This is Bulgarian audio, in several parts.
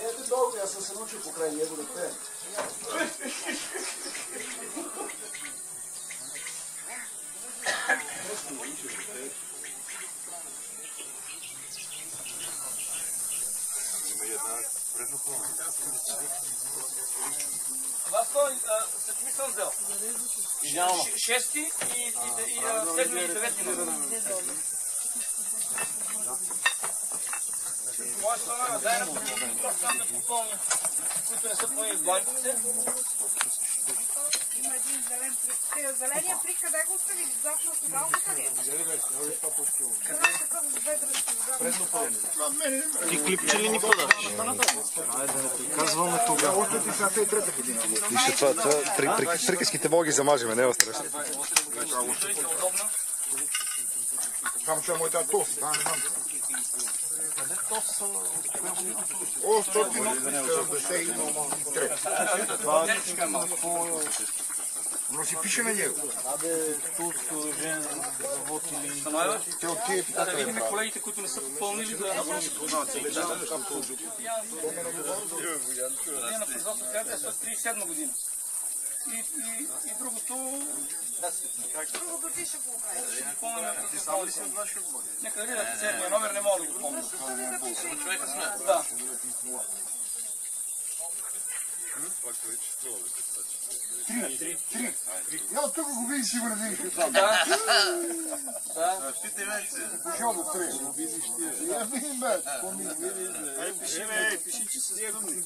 Ето толкова, аз съм се научил покрай него да пее. Васко, с какви съм взел? Шести и седми и девети. Моя страна, дай на да попълни, които не са пълни в бланките. Има един зелен прик. Зеления прик, къде го оставили? Завтра от седалката ли? Ти клипче ли ни подаваш? Айде да не приказваме тогава. Вижте това, приказките мога ги замажеме, не е страшно. Само че моята тост, не знам. О, 173. Но си пише на него. Абе, тут оръжен завод или... Те от тия Да видим колегите, които не са попълнили да направят продаваци. Ние на производство трябва да е 37 година. И другото... Другото ти ще го правиш. Ти само ли си от вашия отбор? Нека да видят седмия номер, не мога да го помня. Човека сме. Да. Три. Я тук го види си върви. Да. Питай вече. Пошел до три. Я видим бе. Пиши, че с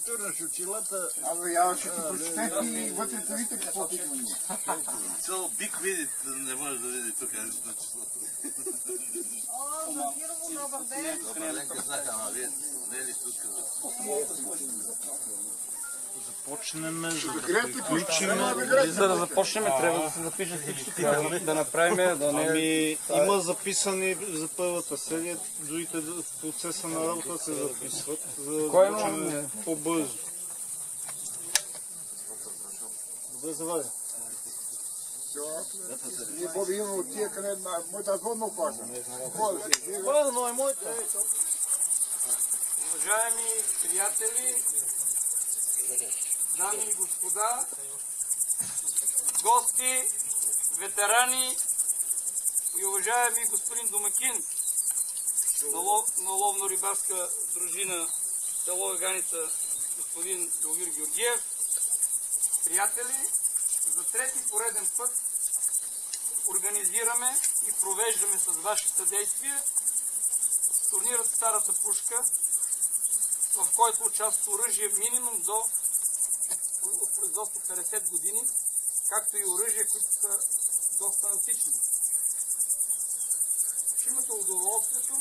турнаш очилата. Абе, я ще ти прочете и вътре да видите какво ти го има. Цел бик види, не може да види тук. О, Зафирово, добър ден. Добър ден, казаха, ама вие не е ли тук? Започнем, за да приключим. За да започнем, трябва да се запишат всички, да направим, да не... Има записани за първата серия, другите в процеса на работа се записват, за да започнем по-бързо. Добре, завади. Ние Боби имаме от тия къде на моята водна опаша. Първо е моята. Уважаеми приятели, дами и господа, гости, ветерани и уважаеми господин домакин на ловно-рибарска дружина село Ганица, господин Любомир Георгиев, приятели, за трети пореден път организираме и провеждаме с ваше съдействие турнирът Старата пушка, в който участват оръжие минимум от производство 50 години, както и оръжия, които са доста антични. Ще имате удоволствието,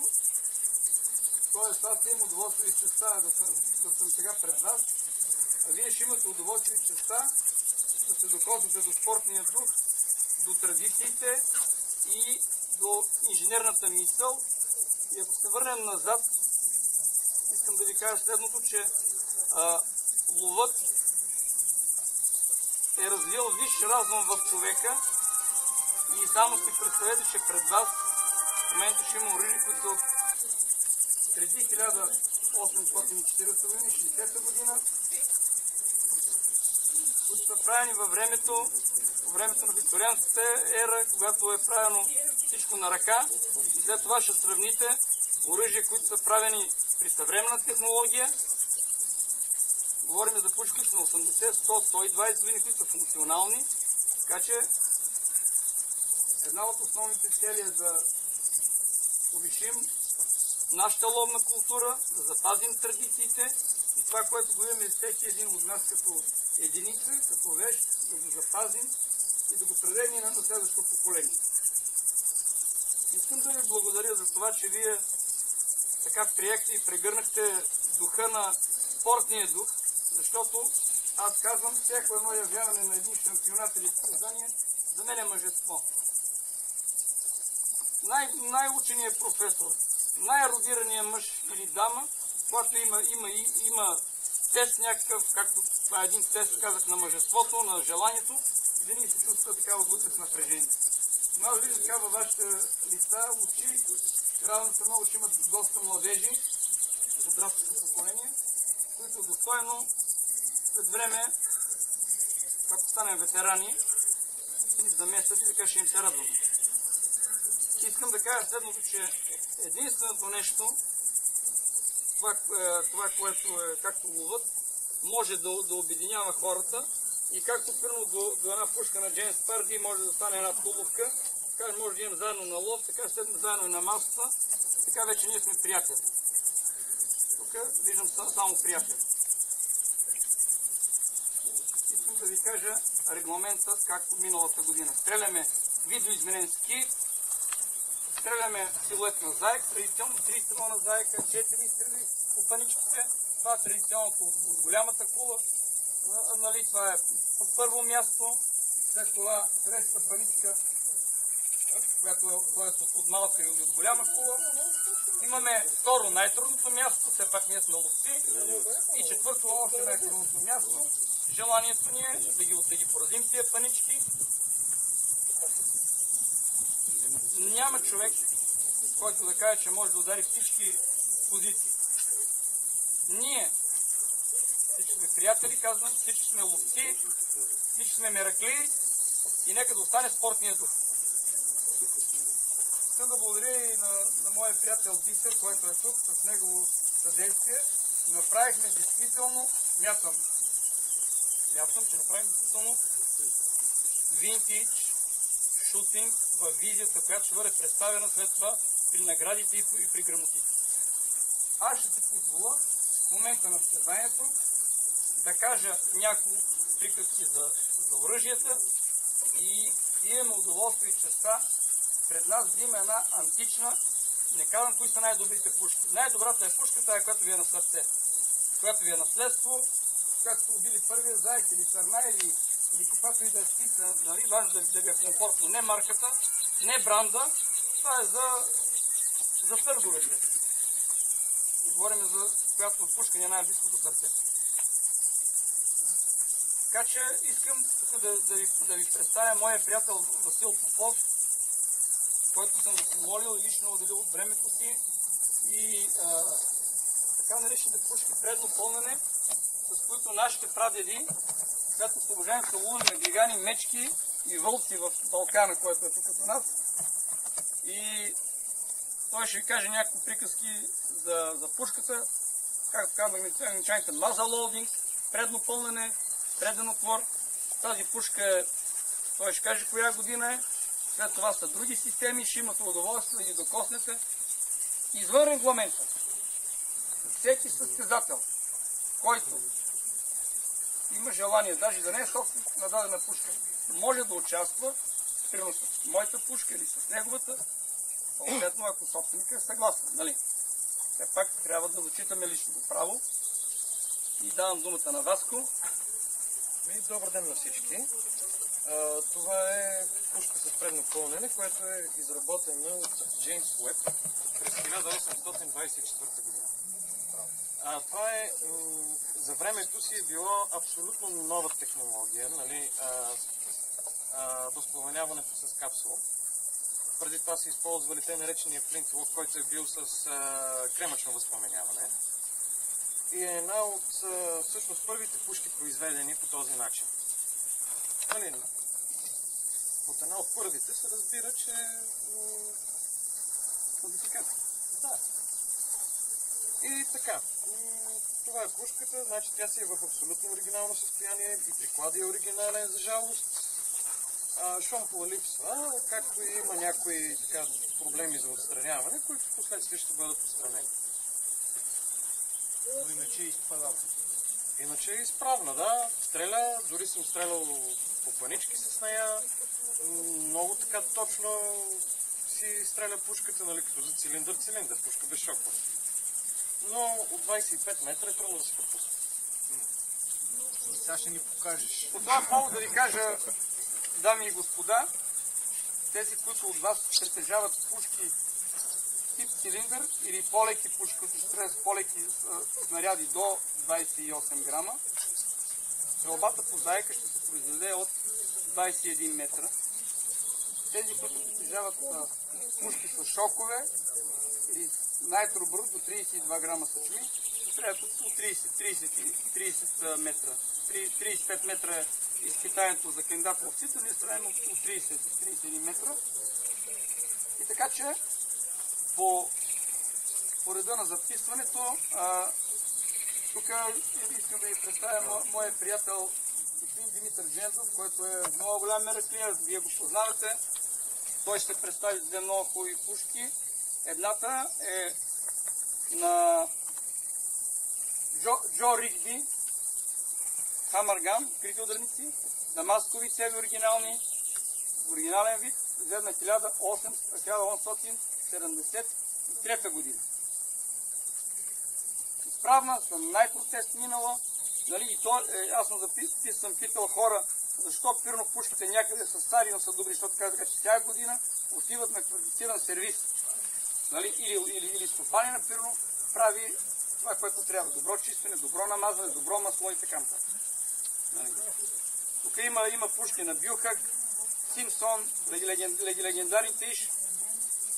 т.е. аз имам удоволствие и честа да съм сега пред вас, а вие ще имате удоволствие и честа да се докоснете до спортния дух, до традициите и до инженерната мисъл. И ако се върнем назад, искам да ви кажа следното, че ловът е развил висш разум в човека и само си представете, че пред вас в момента ще има оръжия, които са от преди 1840 година, 60 година, които са правени във времето, по времето на викторианската ера, когато е правено всичко на ръка, и след това ще сравните оръжия, които са правени при съвременна технология. Говорим за пушки, които са на 80, 100, 120 години, които са функционални. Така че една от основните цели е да повишим нашата ловна култура, да запазим традициите и това, което го имаме всеки един от нас като единица, като вещ, да го запазим и да го предадем и на следващото поколение. Искам да ви благодаря за това, че вие така приехте и прегърнахте духа на спортния дух, защото аз казвам, всяко едно явяване на един шампионат или състезание за мен е мъжество. Най-ученият професор, най-ерудираният мъж или дама, когато има тест някакъв, както това е един тест, казах, на мъжеството, на желанието, винаги се чувства така отвътре с напрежение. Може би така във вашите лица, очи, радвам се много, че имат доста младежи, подрастващо поколение, които достойно след време, когато станем ветерани, ще ни заместват и така ще им се радвам. Искам да кажа следното, че единственото нещо, това което е както ловът, може да обединява хората и както примерно до една пушка на Джеймс Парди може да стане една туловка, така може да идем заедно на лов, така седнем заедно и на масата и така вече ние сме приятели. Тук виждам само приятели. Искам да ви кажа регламента, както миналата година. Стреляме видоизменен ски, стреляме силует на заек, традиционно 3 стрела на заека, 4 стрели по паничките. Това е традиционното от голямата кула. Нали, това е по първо място, след това средната паничка, която е от малка и от голяма кула. Имаме второ най-трудното място, все пак ние сме ловци. И четвърто още най-трудното място. Желанието ни е да ги поразим тия панички. Няма човек, който да каже, че може да удари всички позиции. Ние, всички сме приятели, казвам, всички сме ловци, всички сме меракли и нека да остане спортния дух. Искам да благодаря и на моя приятел Бисер, който е тук, с негово съдействие. Направихме действително, смятам, че направим действително винтидж шутинг във визията, която ще бъде представена след това при наградите и при грамотите. Аз ще си позволя в момента на състезанието да кажа няколко приказки за оръжията и имаме удоволствие и честа пред нас да има една антична, не казвам кои са най-добрите пушки. Най-добрата е пушка, тая, която ви е на сърце, която ви е наследство, когато сте убили първия заек или сърна или каквато и да е птица, нали? Важно да ви е комфортно. Не марката, не бранда, това е за търговете. Говорим за която пушка ни е най-близко до сърцето. Така че искам тук да ви представя моя приятел Васил Попов, който съм го помолил и лично отделил от времето си и така наречените пушки предно пълнене, с които нашите прадеди, след освобождението са ловили на гигани, мечки и вълци в Балкана, който е тук до нас. И той ще ви каже някакви приказки за пушката, както казваме англичаните, маза лоудинг, предно пълнене, преден отвор. Тази пушка, той ще каже коя година е. След това са други системи, ще имате удоволствие да ги докоснете. Извън регламента, всеки състезател, който има желание, даже да не е собственик на дадена пушка, може да участва, примерно с моята пушка или с неговата, съответно ако собственика е съгласен. Нали? Все пак трябва да зачитаме личното право. И давам думата на Васко. Добър ден на всички. Това е пушка с предно пълнене, която е изработена от Джеймс Уеб през 1824 година. Това е, за времето си е било абсолютно нова технология, нали, възпламеняването с капсула. Преди това са използвали те наречения флинтлок, който е бил с кремъчно възпламеняване. И е една от всъщност първите пушки, произведени по този начин. Нали, от една от първите се разбира, че модификация. Да. И така, това е пушката, значи тя си е в абсолютно оригинално състояние и прикладът е оригинален, за жалост. Шомпола липсва, както и има някои така, проблеми за отстраняване, които в последствие ще бъдат отстранени. Но иначе е изправна. Иначе е изправна, да. Стреля, дори съм стрелял по панички с нея. Много така точно си стреля пушката, нали, като за цилиндър, пушка без шоква. Но от 25 метра е трудно да се пропусне. Сега ще ни покажеш. По това повод да ви кажа, дами и господа, тези, които от вас притежават пушки тип цилиндър или по-леки пушки, които ще трябва с по-леки снаряди до 28 грама, стрелбата по заека ще се произведе от 21 метра. тези, които притежават пушки с шокове или найтробрут до 32 грама съчми, трябват от 30 метра. 35 метра е изпитанието за кандидат ловците, ние стреляме от 31 метра. И така че по реда на записването, тук искам да ви представя моя приятел господин Димитър Джендов, който е много голям мераклия, вие го познавате. Той ще представи две много хубави пушки. Едната е на Джо Ригби, Хамърган, крити ударници, дамаскови цеви оригинални, оригинален вид, изгледна 1873 година. Изправна, съм най-протест минала, нали, и то, аз съм питал хора, защо пирно пушките някъде са стари, но са добри, защото казаха, че всяка година отиват на квалифициран сервис. Нали, или стопани на пирно прави това, което трябва. Добро чистване, добро намазване, добро масло и така нататък. Нали. Тук има пушки на Бюхак, Симпсон, легендарните Иш,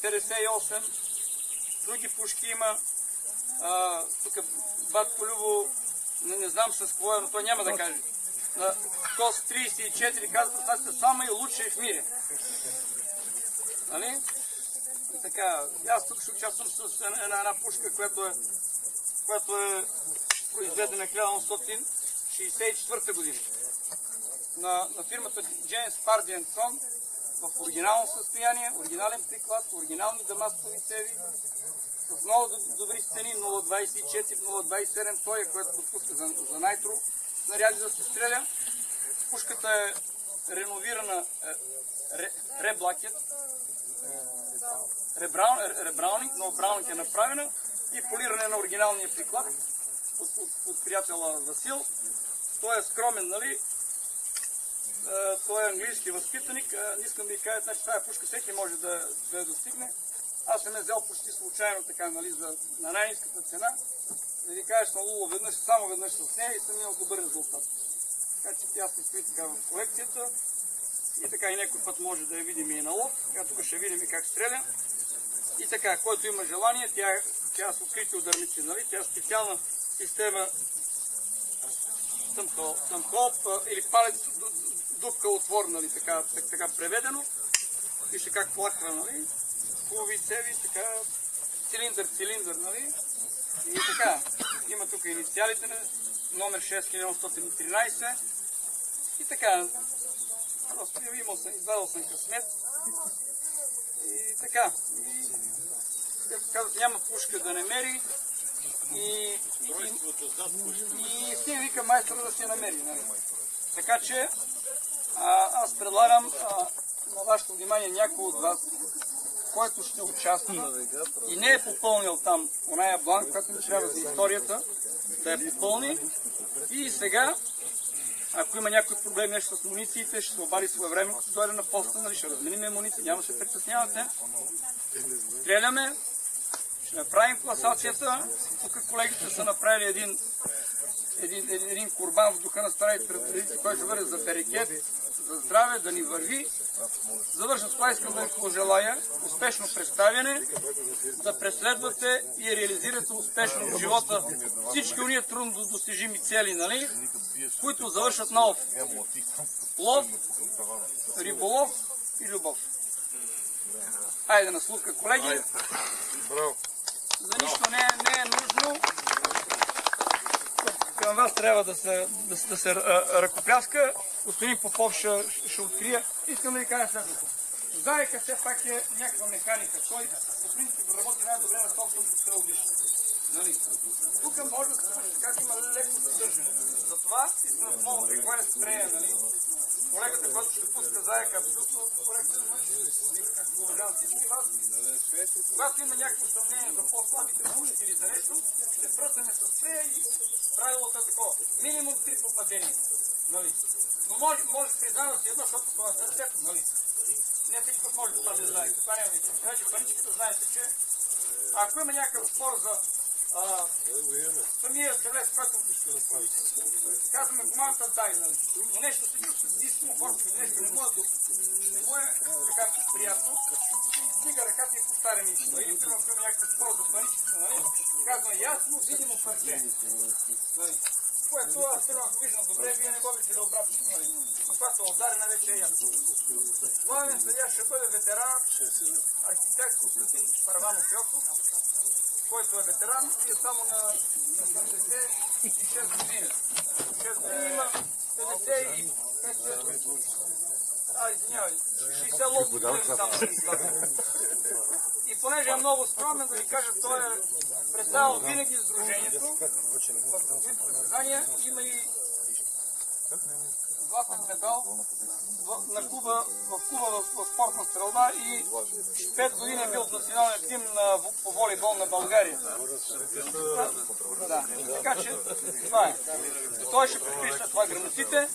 58, други пушки има. Тук Батко Любо, не знам с какво е, но той няма да каже. ТОС 34 казва, това са само и лучши в мире. Нали? И така, аз тук ще участвам с една пушка, която е произведена 1964 година. На фирмата Джеймс Парди & Сон, в оригинално състояние, оригинален приклад, оригинални дамаскови цеви, с много добри стени, 0.24, 0.27, той е, което допуска за найтро снаряди да се стреля. Пушката е реновирана реблакет, ребраунинг, но браунинг е направена и полиране на оригиналния приклад от приятела Васил. Той е скромен, нали? Той е английски възпитаник. Не искам да ви кажа, значи тази пушка всеки може да я достигне. Аз съм я взел почти случайно така, нали, на най-ниската цена. Да ви кажа, съм ловил веднъж, само веднъж с нея и съм имал добър резултат. Така че тя се стои така в колекцията. И така и някой път може да я видим и на лов. Така тук ще видим и как стреля. И така, който има желание, тя с открити ударници, нали? Тя е специална система тъмхоп или палец дупка отвор, нали? Така преведено. Вижте как плахва, нали? Хубави цеви, така цилиндър, нали? И така, има тук инициалите на номер 6113 и така, просто извадил съм късмет и така, както казват, няма пушка да не мери и си вика майстора да си намери, нали? Така че аз предлагам на вашето внимание някой от вас, който ще участва и не е попълнил там оная бланк, която ми трябва за историята, да я попълни. И сега, ако има някой проблем нещо с мунициите, ще се обади своевременно, като дойде на поста, нали, ще разменим муниции, няма да се притеснявате. Стреляме, ще направим класацията. Тук колегите са направили един курбан в духа на старите традиции, който ще бъде за берекет, за здраве, да ни върви. Завършвам с това, искам да ви пожелая успешно представяне, да преследвате и реализирате успешно в живота всички уния трудно достижими цели, нали, които завършат на лов, риболов и любов. Айде на слуха, колеги. За нищо не е нужно. Към вас трябва да се ръкопляска. Господин Попов ще открие. Искам да ви кажа следното. Заека все пак е някаква механика. Той по принцип работи най-добре на собственото стрелбище. Нали? Тук може да се каже, има леко задържане. Затова искам отново при кое спрея, нали? Колегата, който ще пуска заека, абсолютно коректно както уважавам всички вас. Когато има някакво съмнение за по-слабите пушки или за нещо, ще пръснем с спрея и правилото е такова. Минимум 3 попадения. Нали? Но може признава си едно, защото това е сърцето, нали? Не всичко може да бъде заека. Това няма да ви кажа. Паничката знаете, че ако има някакъв спор Самия стрелец, който казваме командата дай, но нещо се чувства дисмо, хората нещо не му е така приятно, стига ръката и повтаря мисъл. Или примерно има някакъв спор за паричето, нали? Казва ясно, видимо парче. Което аз ако виждам добре, вие не го видите обратно. Но когато е ударена, вече е ясно. Главен съдия ще бъде ветеран, архитект Константин Парванов Йосов, който е ветеран и е само на 76 години. 6 години има 55 години. Извинявай, 60 години само да изглага. И понеже е много скромен, да ви кажа, той е представил винаги сдружението в различни състезания. Има и златен медал в Куба в спортна стрелба и 5 години е бил в националния тим по волейбол на България. Да, така че това е. Той ще припише това грамотите.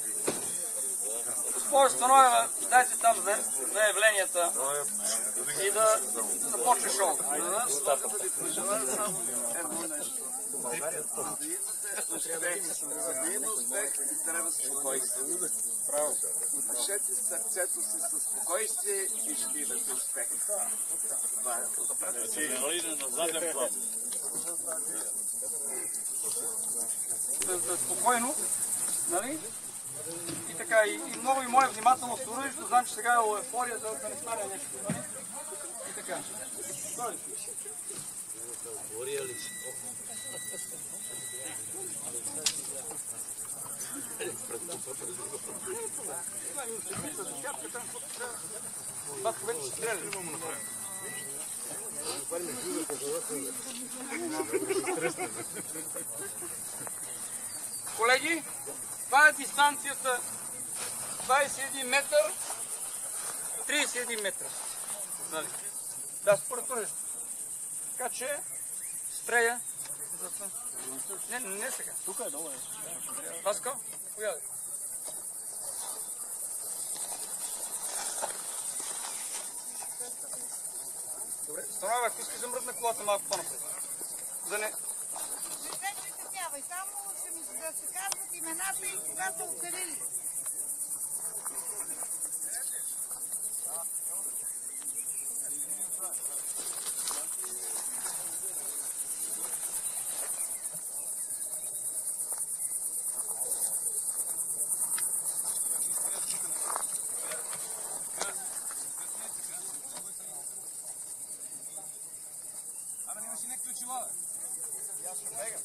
Госпожа Станоева, дайте там заявленията и да започне шоу. Искам да ви пожелая само едно нещо. За да има успех, трябва спокойствие. Отпишете сърцето си със спокойствие и ще имате успех. Това е. Спокойно, нали? И така, и много ви моля внимателно с оръжието, знам, че сега е еуфория, да не стане нещо, нали? И така. Батко вече ще стреля. Колеги, това е дистанцията 21 метър, 31 метра. Да, според това. Така че, спрея. Не сега. Тук е долу. Паско, поядай. Добре, Станова, ако искаш да мръдна колата малко по-напред. Да не... Само ще ми да се казват имената и кога са укарили. Абе, нямаш и някакви очила, бе. Аз ще бегам.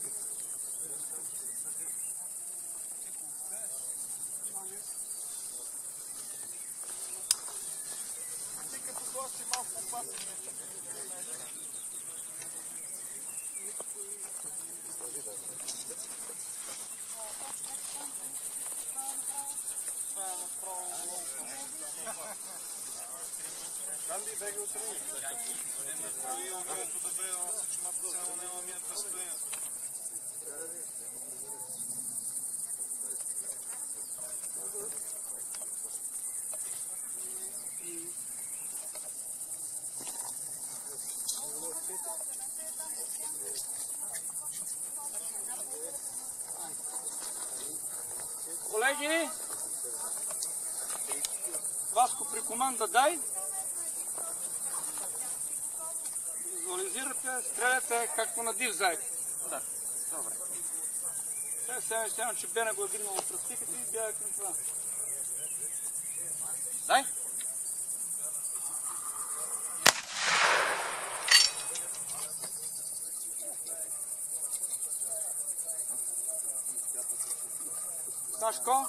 Колеги, Васко при команда дай. Визуализирате, стреляте както на див заек. Да, добре. Сега че Бена го е вигнал от пръстиката и бяга към това. Дай! Сашко,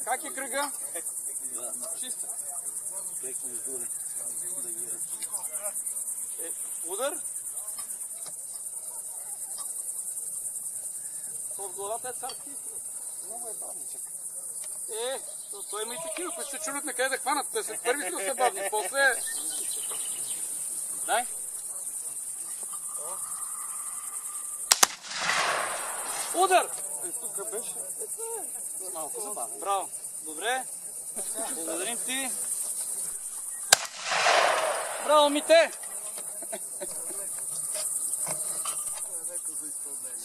как е кръга? Чиста. Удар? От главата е царски. Много е бавничък. Той има и такива, които се чудят на къде да хванат. Те след първи са се бавни, после... Дай. Удар! Тук беше. Малко забавно. Браво. Добре. Благодарим ти. Браво, Мите!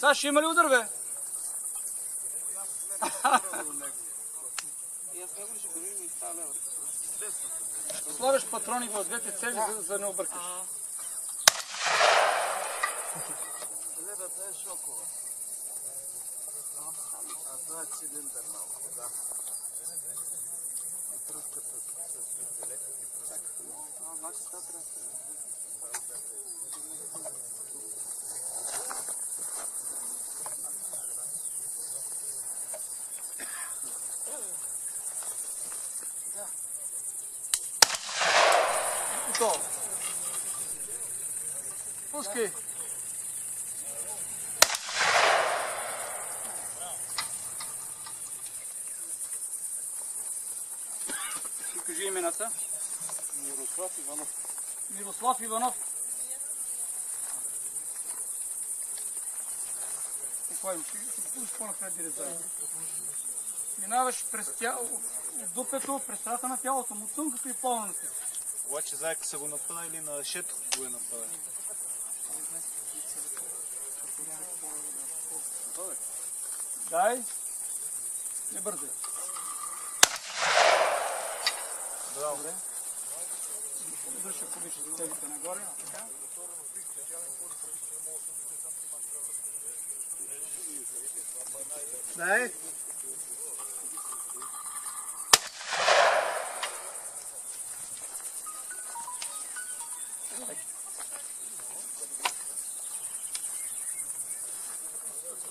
Сашо, има ли удар, бе? Слагаш патрони в двете цели, за да не объркаш. Лебата е шокова. А това е цилиндър малко, да. Готово. Пускай. Ще кажи имената. Мирослав Иванов. Мирослав Иванов. Какво имаш? Ще пуснеш по-напред директора. Минаваш през тяло, от дупето, през страта на тялото му, тънкото и плаването. Обаче заека са го направили на шето, го е направили. Дай. Не бързай. Браво. Добре. Ще побичаш целите нагоре. Така. Дай.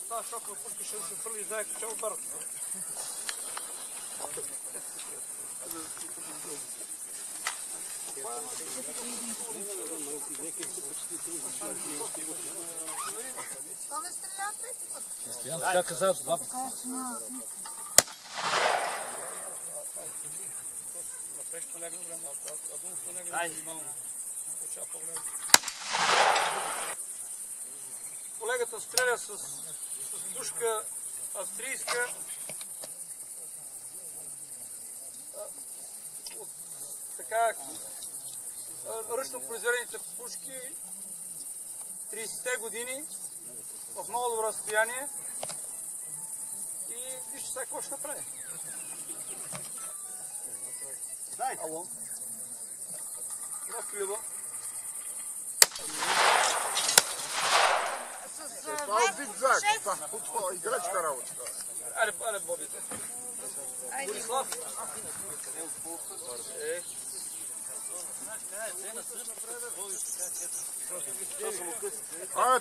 Това шока пушка ще се фърли заека, че обърна. Кога стреляте? Стоян така каза, два пъти. Колегата стреля с пушка австрийска от така ръчно произведените пушки 30-те години в много добро състояние и вижте сега какво ще направи. Дай! Ало? Да, Филиба. Това е зигзаг, това е играчка работа. Айде, Бобите. Борислав.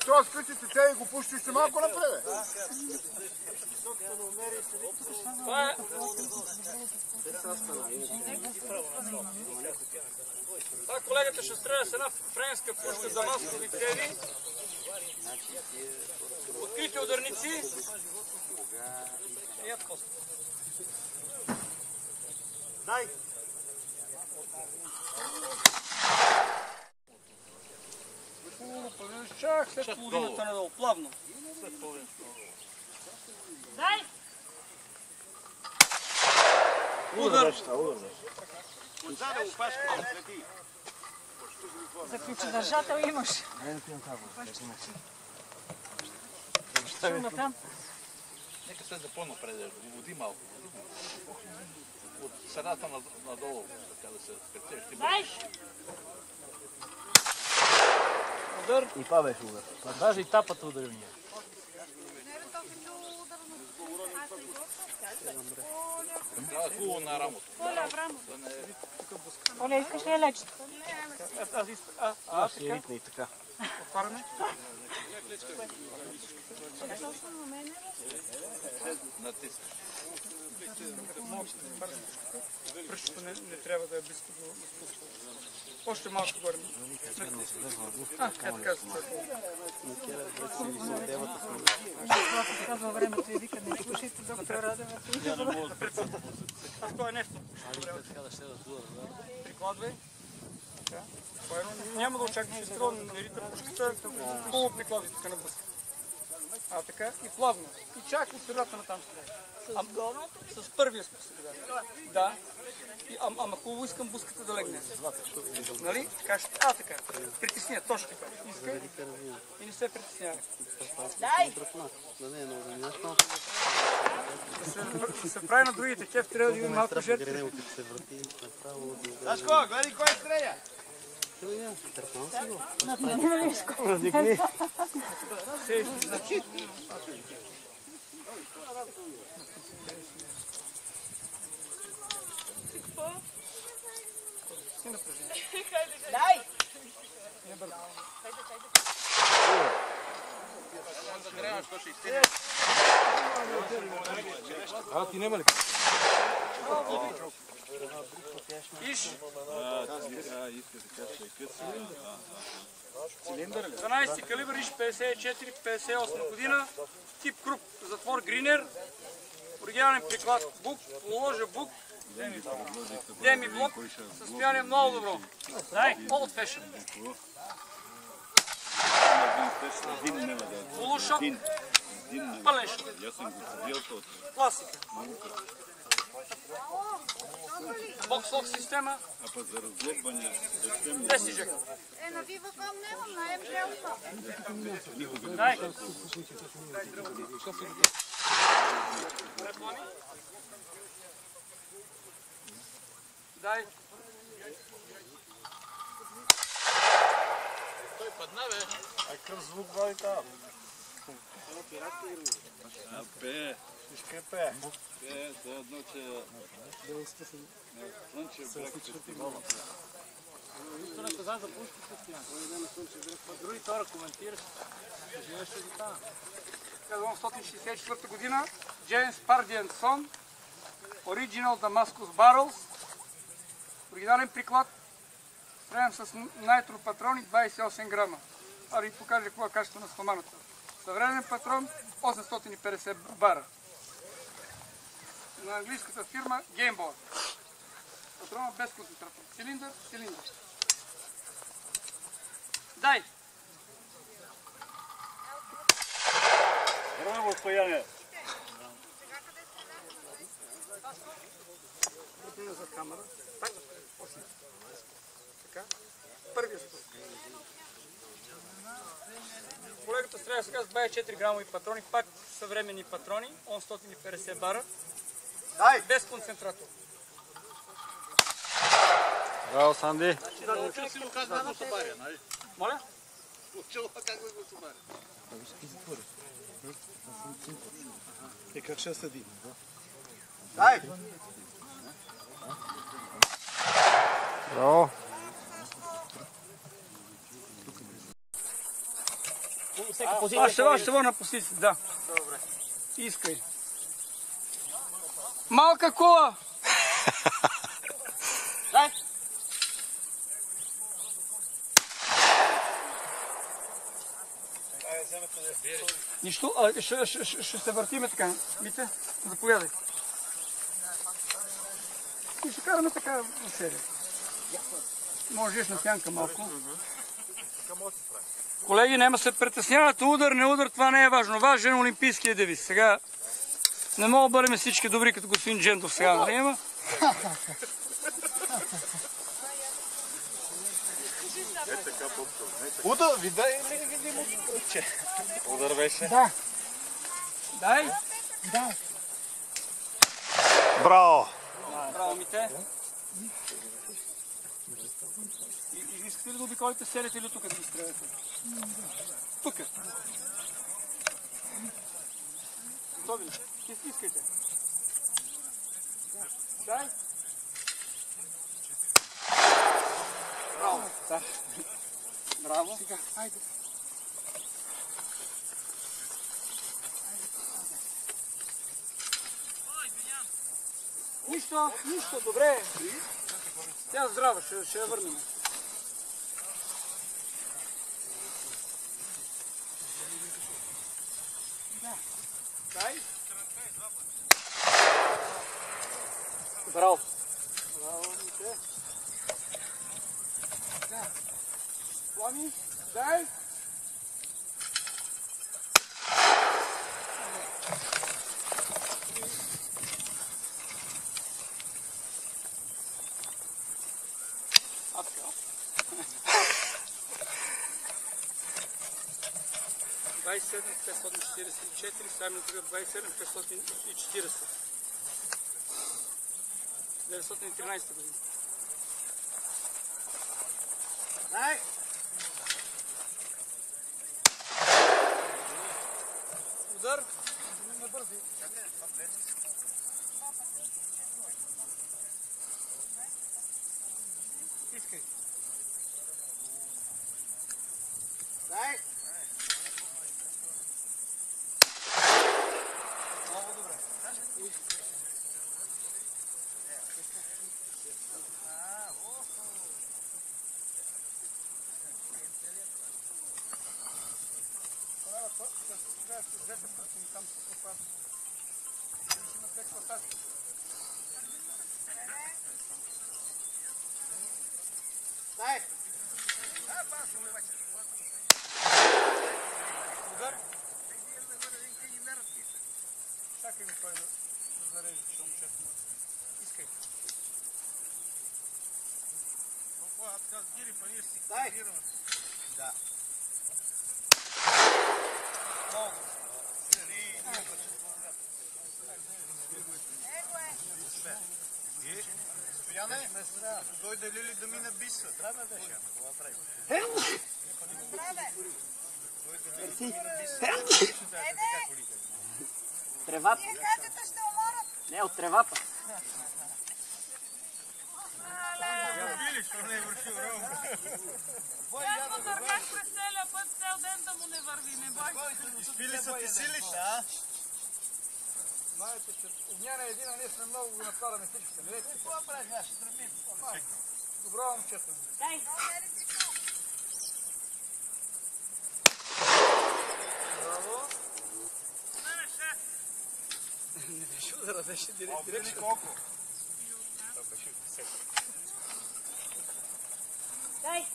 Това с късите те го пушти ще малко напред. Това колегата ще стреля с една френска пушка за маскови цели. Открити ударници. Дай! Чак след половината надолу, плавно. Дай! Удар! За ключодържател имаш. Шумата. Нека след да по-напред, води малко. От средата надолу, така да се скачеш. Дай! Удар! И това беше удар. Даже и тапата удари ние. Трябва хубаво на рамото. Оля, искаш ли я лечи? Ще ритне и така. Отваряме. Натискаш. Пръщото не трябва да е близко до спускане. Още малко горе. Как казвам? Казва времето и вика, не слушайте доктор Радева. А това е нещо. Прикладвай. Няма да очакваш изстрел, мерите пушката, хубаво прикладвай тук на бъска. Така и плавно. И чак от средата на там стреляй. С първия способ. Да. Ама хубаво искам буската да легне. Нали? Така. Притисня, точно така. Искай. И не се притеснявай. Дай! Да се прави на другите кеф, трябва да има малко жертви. Дашко, гледай кой стреля! Дай! Ти нема ли? Иш! 12 калибър Иш 54-58 година. Тип круп затвор Гринер. Оригинален приклад бук, ложа бук. Деми блок. Състояние много добро. Old fashion. Полушок. Пълен шок. Класика. Бокс-лок система. 10 жека. На Viva.com нямам, на MGL. Дай. Дай. Той падна, бе. Какъв звук вали там? Пее. Виж пее. Пее, за едно, че... Слънчев бряг фестивала. Нищо не каза за пушките. Други хора коментираш. Живееш ли там? 1964 година. Джеймс Пардиен Сон. Original Damascus Barrels. Оригинален приклад. Стреляем с найтропатрони 28 грама. А да ви покажа какво е качество на стоманата. Съвременен патрон 850 бара. На английската фирма Gameboy. Патрона без концентратор. Цилиндър. Дай! Браво, Стояне! За камера. Така. Първия спуск. Колегата стреля сега с 24 грамови патрони, пак съвременни патрони, 850 бара. Дай! Без концентратор. Браво, Санди! Учил си го как да го събаря, нали? Моля? Учил как да го събаря. И как ще седи? Дай! Браво! Аз ще на позиция, да. Добре. Искай. Малка кола! Дай! Нищо, ще се въртиме така. Мите, заповядай. И ще караме така в серия. Можеш на сянка малко. Колеги, няма се притеснявате, удар, не удар, това не е важно. Важен е олимпийския девиз. Сега не мога да бъдем всички добри, като господин Джендов сега, нали има? Удар, видай ли видимо? Удар беше. Да. Дай. Да. Браво! Браво, мите. И искате ли да обиколите серията или тук да ги стреляте? Тук. Готови ли? Ще стискайте. Дай. Браво. Да. Браво. Сега, айде. Нищо, добре. Тя здрава, ще я върнем. Дай. Браво. Браво, мите. Да. Слами, дай. $27,544, Саймон Тригър $27,540. 913 година. Дай! Удар! Не бързи. Искай. Дай! Много добре. Дай! Удар! Чакай ми той да зарежи, че момчето му. Искай. Дай! Да. Много. Стояне, дойде Лили да мине биса. Здраве беше, ама това прави. Здраве! Тревата. Тия гаджета ще уморят. Не, от тревата. Аз го държах през целия път, цял ден да му не върви, не бой. Изпили са ти силища, а? Знаете, че огня на един, а ние сме много го накараме всичките. Не дайте. Какво правиш, аз ще тръпим. Добро, момчета. Дай. Браво. Не беше удара, беше директно. Колко? Дай.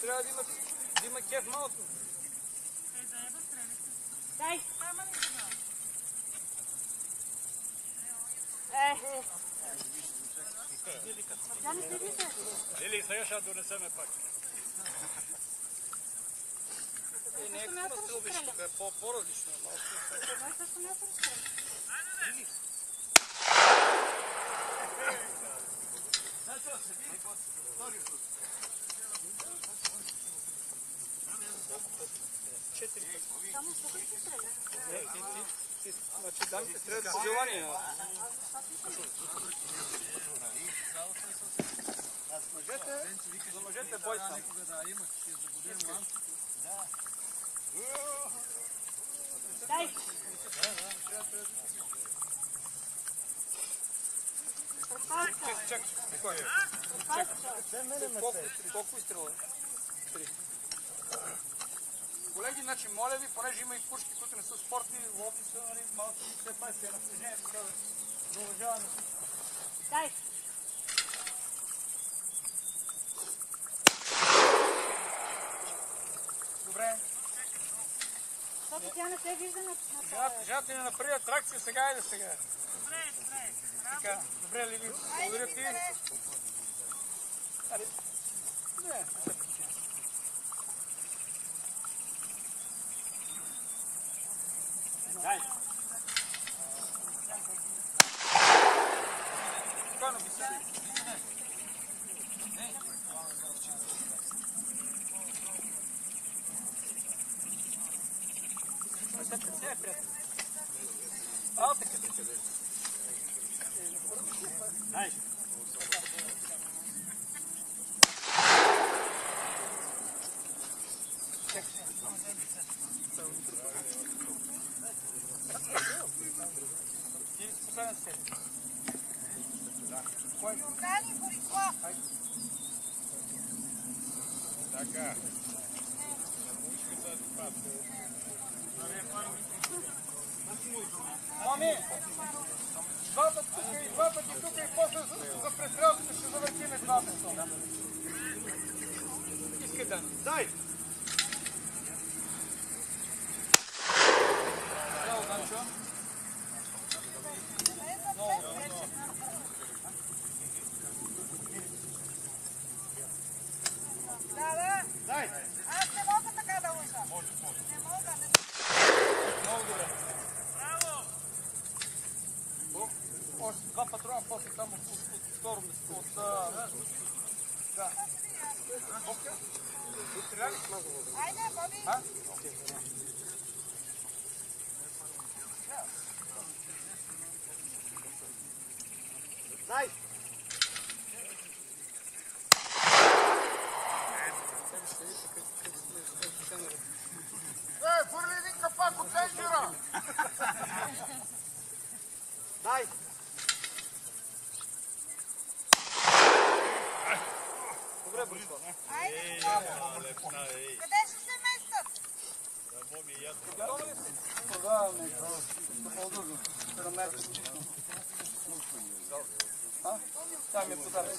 Трябва да има кеф малко. Дай. Лили, сега ще донесеме пак. Не е като стил беше тук, е по-различно. Значи дамите трябва да са желания. За мъжете бой сам. Дай. Чак, кой е? Колко изстрела? 3. Колеги, значи, моля ви, понеже има и пушки, които не са спортни, ловни са, нали, малки, все пак се е напрежение, така да уважаваме всички. Дай. Добре. Защото тя не се вижда на Жата ни направи атракция, сега е сега. Добре. Така, добре ли ви? Благодаря ти. Не. Дай. Спокойно би се. Дай. Йордани, Борислав. Така. Мами, два пъти тук и после за престрелката ще завъртиме двата. Искай да. Дай! Да. Аз не мога така да лъжа. Не мога. Много добре. Браво! Още два патрона, после там от второ место. Да. Айде, Боби. Дай! Хвърли един капак от тенджера! Дай! Добре, Борислав. Айде, къде ще се местят? Готови ли си? Продаваме по-дълго. 17 годишно. Тя ми е подарък.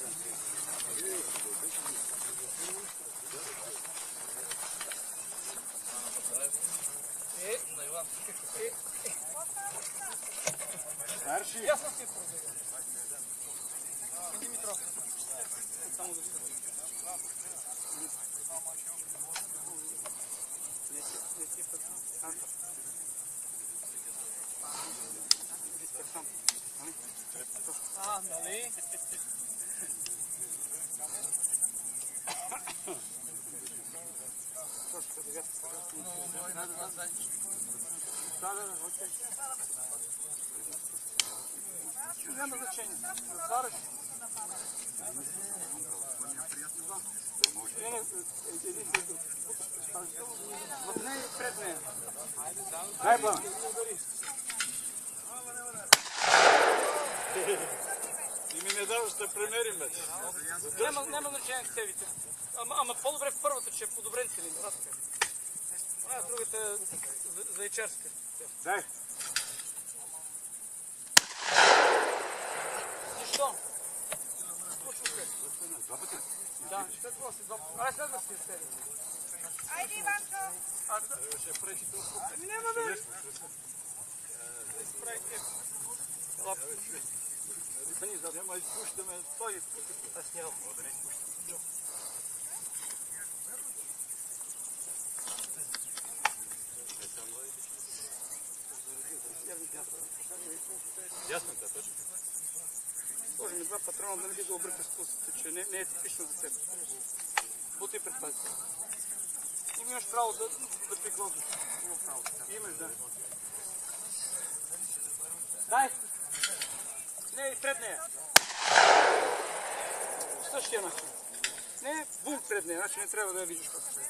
Старши! Ясно си продължи. Димитров. Само да видим. Нали? Няма значение. Затваряш. В нея и пред нея. Дай ба! И ми не даваш да премерим вече. Няма значение с цевите. Ама по-добре в първата, че е подобрен цилиндър. А другата е зайчарска. Дай! Нищо. Случва се. Да, ще това си два. Ай, следващия серия. Айде, Иванчо. Няма бе. Няма изпущаме той. Аз нямам. Ясно, да, точно. Сложи ми два патрона, да не би да обръка спусъците, че не е типично за теб. Бути предпази. Имаш право да приклониш. Имаш, да. Дай! Не, и пред нея. Същия начин. Не, бум пред нея, значи не трябва да я видиш какво се прави.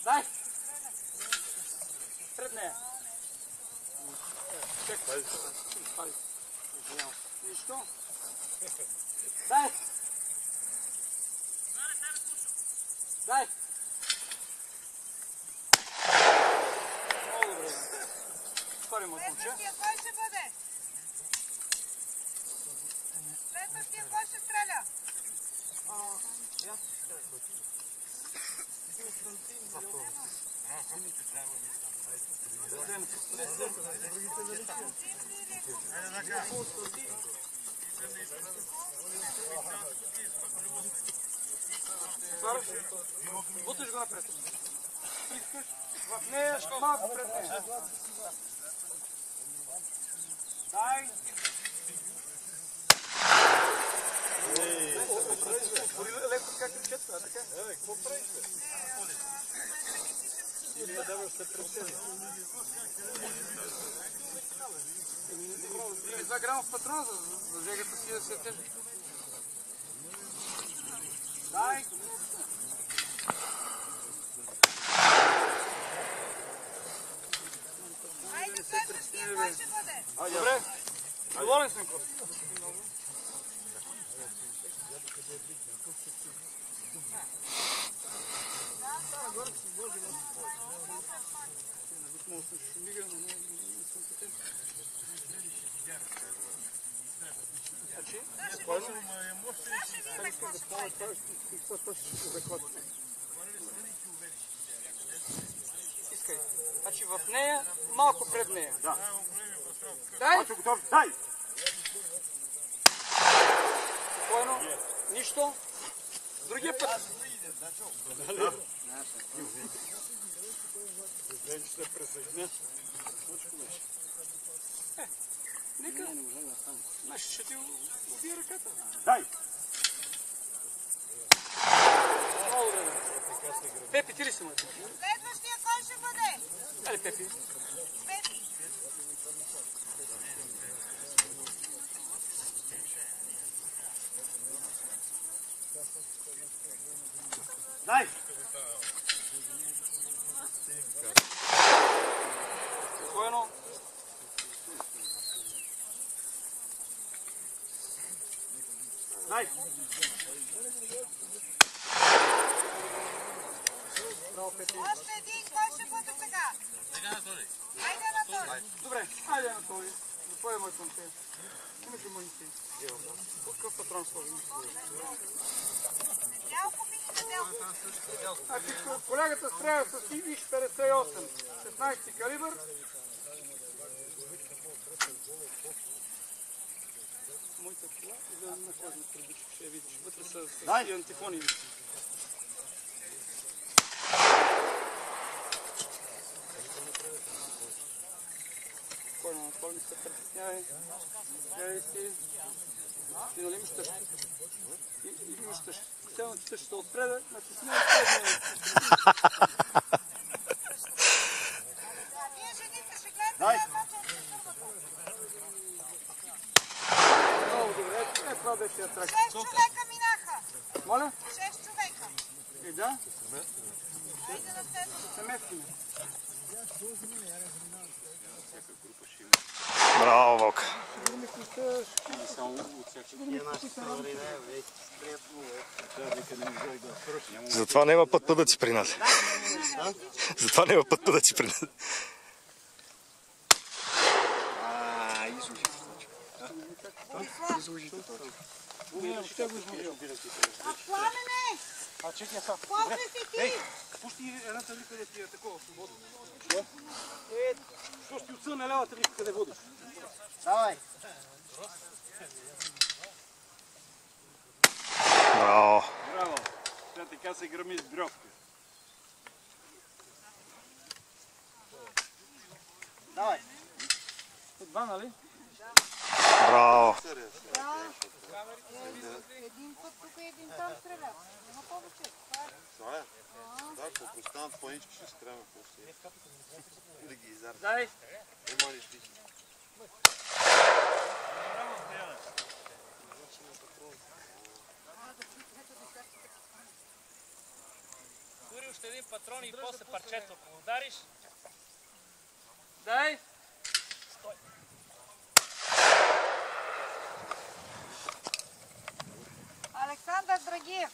Дай! Пред нея. Чекай. Нищо. Дай! Дай! Много добре. Отвори му ключа. Следващия кой ще бъде? Следващия кой ще стреля? Буташ го напред. Искаш в нея, малко пред нея. Дай! Леко как кричат, така? Какво правиш, бе? Или я даваш се пред себе? 2 грама в патрона за жегата си да се тежи. Дай! Айде, следващия кой ще бъде? Добре, доволен съм просто. Искай. Значи в нея, малко пред нея. Да. Дай! Дай! Спокойно. Нищо. Другия път. Нека. Значи ще ти убия ръката. Дай! Много добре. Пепи, ти ли си мъчи? Следващия кой ще бъде? Али, Пепи. Пепи. Дай! Спокойно. Дай! Още един, кой ще бъде сега? Айде, Анатолий. Добре, айде, Анатолий. Запой мой конте. Имаш ли моите? Какъв патрон сложим? Недялко ми, недялко. Значи, колегата стреля с ИВИШ-58, 16 калибър. Моята кола и да накажем прибича, ще я видиш. Вътре са и антифони. Спокойно, Анатолий, не се притеснявай. Гледай си. Ти нали мислиш? И мислиш. Цяло ти ще отпреда, значи си не отпредна. Вие жените ще гледате една Много добре, това беше атракция. 6 човека минаха. Моля? 6 човека. И да, Айде на следващото. семействено. Браво, Вълк. Затова няма път-пъдъци при нас. Затова няма път-пъдъци при нас. А Пламене! После си ти! Пусти едната лика да ти е такова свободно. Що ще ти отсъна лявата лика къде водиш? Давай! Браво. Браво. Сега така се грами с брьовка. Давай! Два, нали? Браво. Един път тук и един там стрелят. Няма повече. Това е? Да, ако останат планички ще стреляме после. Да ги изарваме. Дай! Има ли стихи? Тури още един патрон и после парчето. Ако удариш, Дай! Александър Драгиев.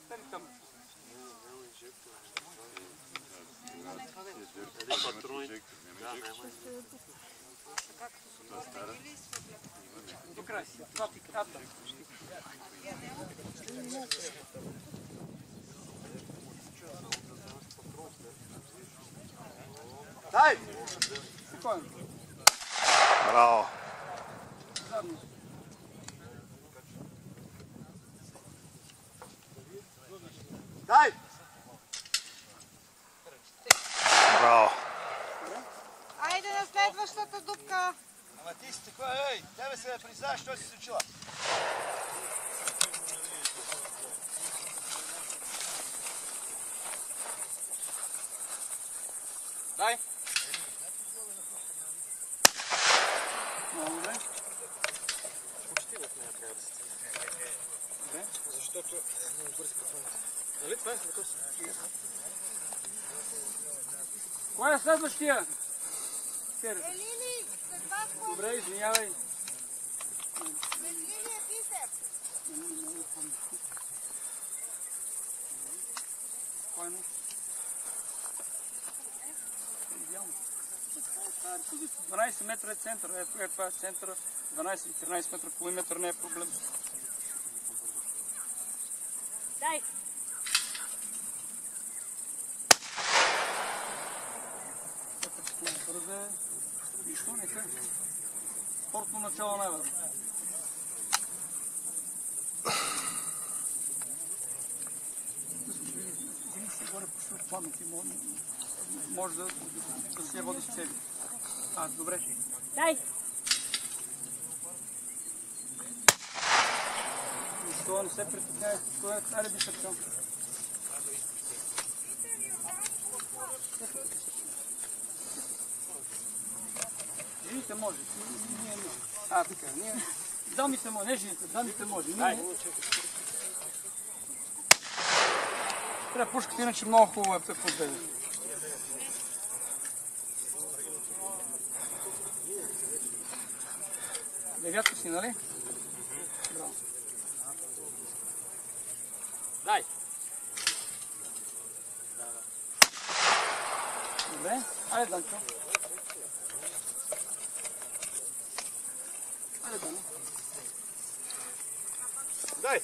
Стани там. До края. Това пиката. Дай! Спокойно. Браво. Задно. Дай! Браво. Айде на следващата дупка. Ама ти си такова, ей! Тебе се да признаеш, що си случила. Дай! Много добре. Почти в нея трябва да се стигне. Добре. Защото много бързи патрони. Нали това е въпрос? Кой е следващия? Елили, след вас кой? Добре, извинявай. След Лили е Бисер. Спокойно. Идеално. 12 метра е център. Е, това е центъра. 12-13 метра, половин метър не е проблем. Дай. Бързе. Нищо, нека. Спортно начало най-важно. Виж се горе по памет и може да се води с цели. Добре. Дай. Нищо, не се притесняй. Той е царя бишапчон. Жените може. Ние не. Така. Ние... Дамите може, не жените. Дамите може. Ние... Трябва пушката, иначе много хубаво е под тебе. Девятка си, нали? Браво. Дай. Добре. Айде, Данчо. Айде, Дани. Дай.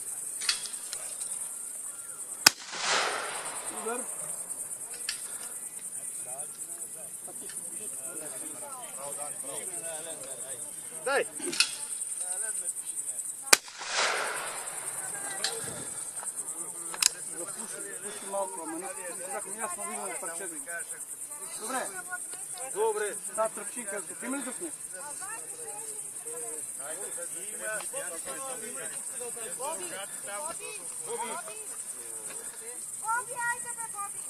Удар. Дай. Пуши малко, ама не ясно видно на парчето. Добре. Добре. Та тръпчинка, има ли друг нещо? Боби, айде бе, Боби.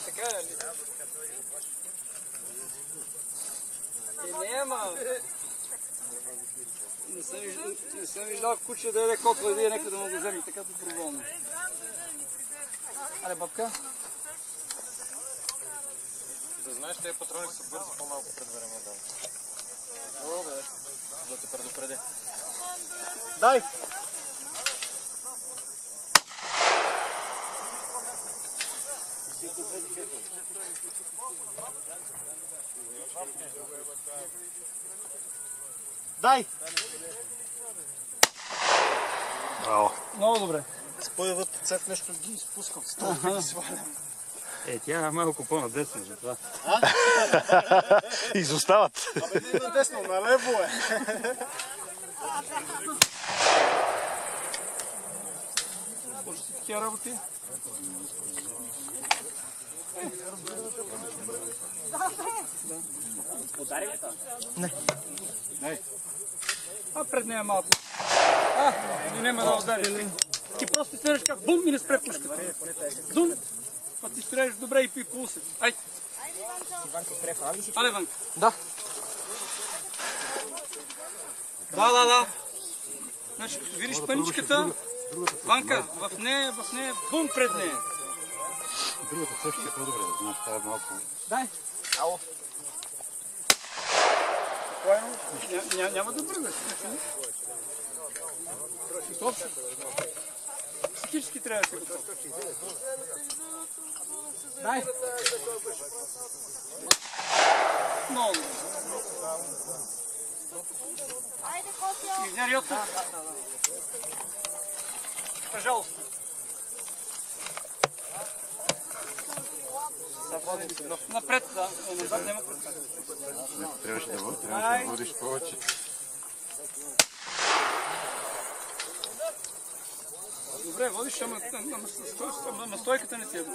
Така е ли? Няма. Не съм виждал куче да яде кокла и да е нека да му го вземи, така доброволно. Але, бабка? Да знаеш, тези патрони са бързи по-малко пред време да. Добре, да те предупредя. Дай. Дай. Браво. Много добре. Спояват цет нещо ги изпускам. Столка ги свалям. Тя е малко по-надесно за това. Изостават. Абе, не надесно, налево е. Почти такива работи. Удари ли това? Не. Пред нея малко. Няма да удари. Ти просто стреляш как бум и не спре пушката. Бум. Па ти стреляш добре и пи пулса. Айде. Иванка спряха, ли си? Але, Ванка. Да. Да. Значи, видиш паничката, Ванка, в нея, бум пред нея. Другата също е по-добре, да знаеш, това е малко... Дай. Ало. Няма да бързаш. Изобщо. Психически трябва да се готов. Дай. Много. Айде, Косио. Инженер Йота. Пожалуйста. Напред, да. Назад няма пред. Трябваше да водиш повече. Добре, водиш, ама стойката не ти е.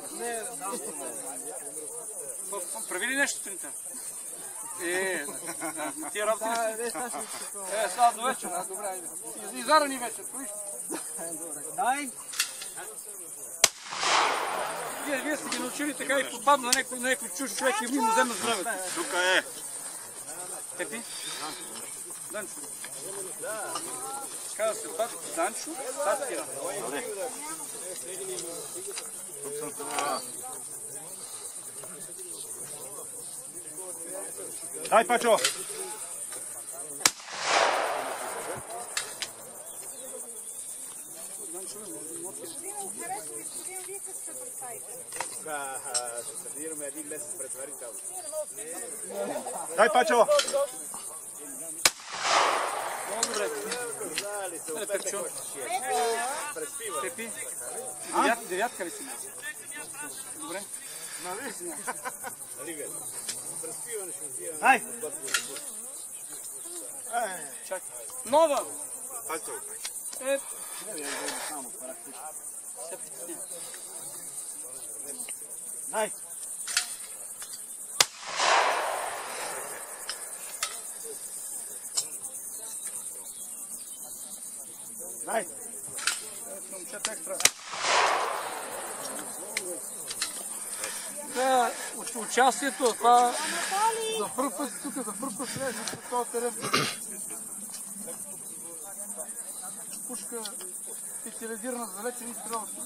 Прави ли нещо сутринта? Тия работи не си. Става до вечер. Добре, изарани вечер. Дай. Вие сте ги научили така и попадна на някой чуж човек и му взема здравето. Тук е. Ети? Данчо. Казва се Данчо, Таткина. Дай, Пачо! Дай, Пачо! Добре. Пепчо. Пепи. Девятка ли си? Добре. Ай! Чакай. Нова! Е. Ай! Ай! Момчета екстра. Да, участието, това за първ път тук, за първ път среща на този терен. Пушка специализирана за лечени стрелки.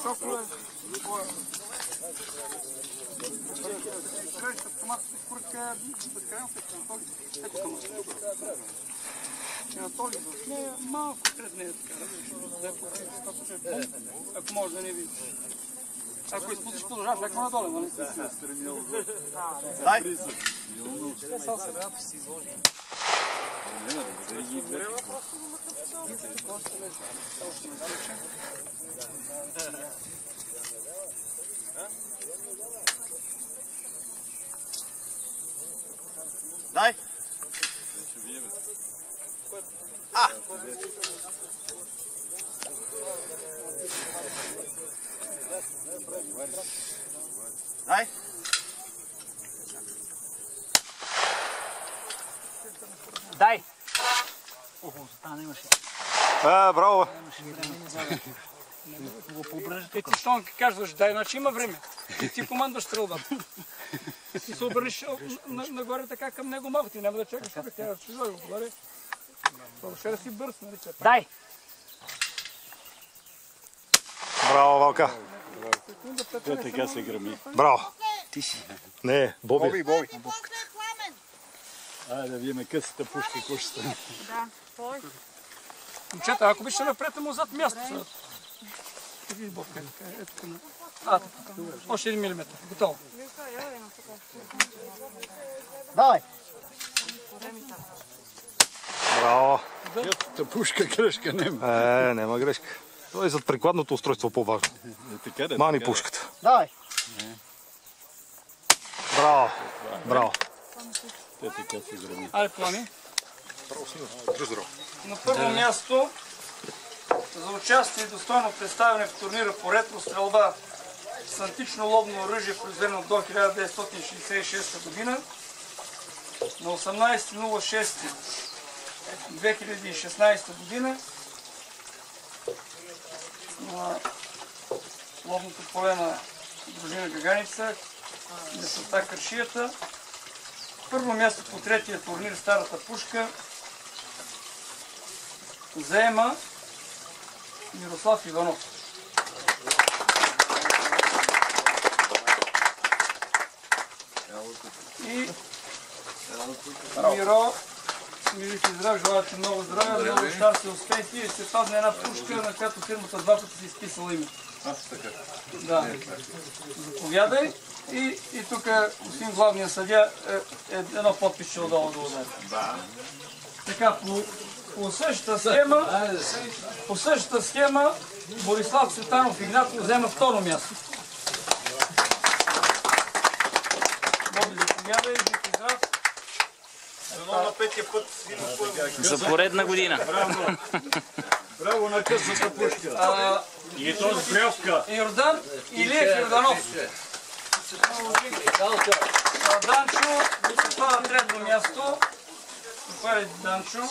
Шокове, среща автоматната пушка, безкрайно се Анатолий. Ето към Анатолий в нея, малко пред нея така, ако може да не видиш. Ако изпустиш продължаваш леко надолу, нали? Дай! Дай! Дай! Дай! Браво! Ти щом казваш дай, значи има време. Ти командваш стрелбата. Ти се обърнеш нагоре така към него малко, ти няма да чакаш, тя да чужда отгоре. Ще да си бърз, нали? Дай! Браво, Валка! Така се грами. Браво! Ти си. Не, Боби. Пламен! Айде да видим късата пушка, какво ще стане. Да, той. Момчета, ако беше напред, му зад място. Виж Бобка, ето към. Още 1 милиметър. Готово. Давай! Браво! Късата пушка грешка няма. Няма грешка. Това е зад прикладното устройство по-важно. Мани пушката. Давай! Браво! Браво! Те така се грами. Айде, Плани. На първо място за участие и достойно представяне в турнира по ретро стрелба с антично ловно оръжие, произведено до 1966 година, на 18.06.2016 година на ловното поле на дружина Гаганица, местността Кършията. Първо място по третия турнир Старата пушка заема Мирослав Иванов. И Миро, мили ти здрав, желая ти много здраве, много щастие, успехи и се падне една пушка, на която фирмата 2 пъти си изписала името. Да. Заповядай. И тук господин главния съдия едно подписче отдолу да удари. Така, по същата схема Борислав Цветанов Игнатов взема второ място. Боби, заповядай, жив и здрав. Едно на петия път За поредна година. Браво на късата пушка. И то с бревка. Йордан Илиев Йорданов. Данчо, това на трето място. Това е Данчо.